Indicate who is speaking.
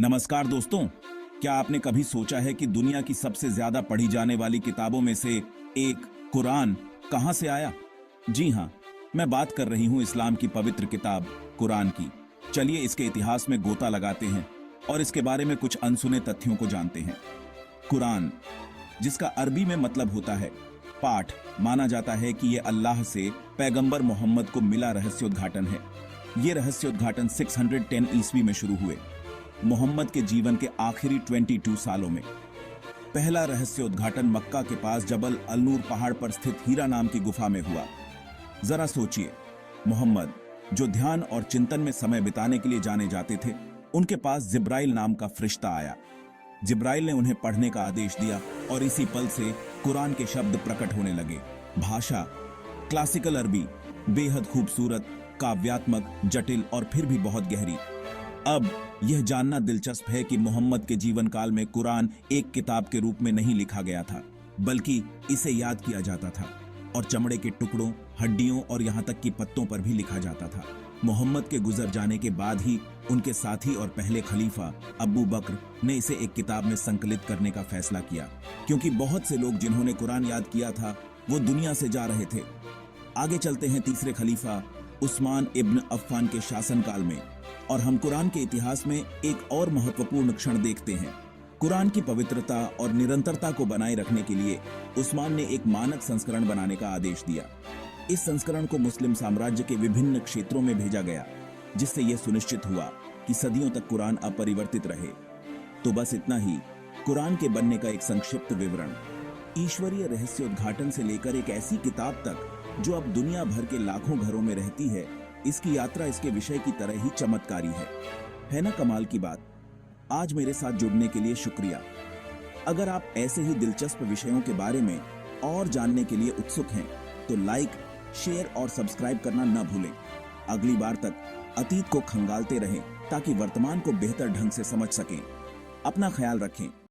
Speaker 1: नमस्कार दोस्तों। क्या आपने कभी सोचा है कि दुनिया की सबसे ज्यादा पढ़ी जाने वाली किताबों में से एक कुरान कहां से आया? जी हां, मैं बात कर रही हूं इस्लाम की पवित्र किताब कुरान की। चलिए इसके इतिहास में गोता लगाते हैं और इसके बारे में कुछ अनसुने तथ्यों को जानते हैं। कुरान, जिसका अरबी में मतलब होता है पाठ, माना जाता है कि यह अल्लाह से पैगंबर मोहम्मद को मिला रहस्योद्घाटन है। ये रहस्योद्घाटन 610 ईस्वी में शुरू हुए, मोहम्मद के जीवन के आखिरी 22 सालों में। पहला रहस्योद्घाटन मक्का के पास जबल अल-नूर पहाड़ पर स्थित हीरा नाम की गुफा में हुआ। जरा सोचिए, मोहम्मद, जो ध्यान और चिंतन में समय बिताने के लिए जाने जाते थे, उनके पास जिब्राइल नाम का फरिश्ता आया। जिब्राइल ने उन्हें पढ़ने का आदेश दिया और इसी पल से कुरान के शब्द प्रकट होने लगे। भाषा क्लासिकल अरबी, बेहद खूबसूरत, काव्यात्मक, जटिल और फिर भी बहुत गहरी। अब यह जानना दिलचस्प है कि मोहम्मद के जीवन काल में कुरान एक किताब के रूप में नहीं लिखा गया था, बल्कि इसे याद किया जाता था और चमड़े के टुकड़ों, हड्डियों और यहाँ तक कि पत्तों पर भी लिखा जाता था। मोहम्मद के गुजर जाने के बाद ही उनके साथी और पहले खलीफा अबू बकर ने इसे एक किताब में संकलित करने का फैसला किया, क्योंकि बहुत से लोग जिन्होंने कुरान याद किया था वो दुनिया से जा रहे थे। आगे चलते हैं तीसरे खलीफा उस्मान इब्न अफ़्फ़ान के शासनकाल में, और हम कुरान के इतिहास में एक और महत्वपूर्ण क्षण देखते हैं। कुरान की पवित्रता और निरंतरता को बनाए रखने के लिए उस्मान ने एक मानक संस्करण बनाने का आदेश दिया। इस संस्करण को मुस्लिम साम्राज्य के विभिन्न क्षेत्रों में भेजा गया, जिससे यह सुनिश्चित हुआ कि सदियों तक कुरान अपरिवर्तित रहे। तो बस इतना ही कुरान के बनने का एक संक्षिप्त विवरण। ईश्वरीय रहस्योद्घाटन से लेकर एक ऐसी किताब तक जो अब दुनिया भर के लाखों घरों में रहती है, इसकी यात्रा इसके विषय की तरह ही चमत्कारी है ना? कमाल की बात। आज मेरे साथ जुड़ने के लिए शुक्रिया। अगर आप ऐसे ही दिलचस्प विषयों के बारे में और जानने के लिए उत्सुक हैं, तो लाइक, शेयर और सब्सक्राइब करना न भूलें। अगली बार तक अतीत को खंगालते रहें ताकि वर्तमान को बेहतर ढंग से समझ सकें। अपना ख्याल रखें।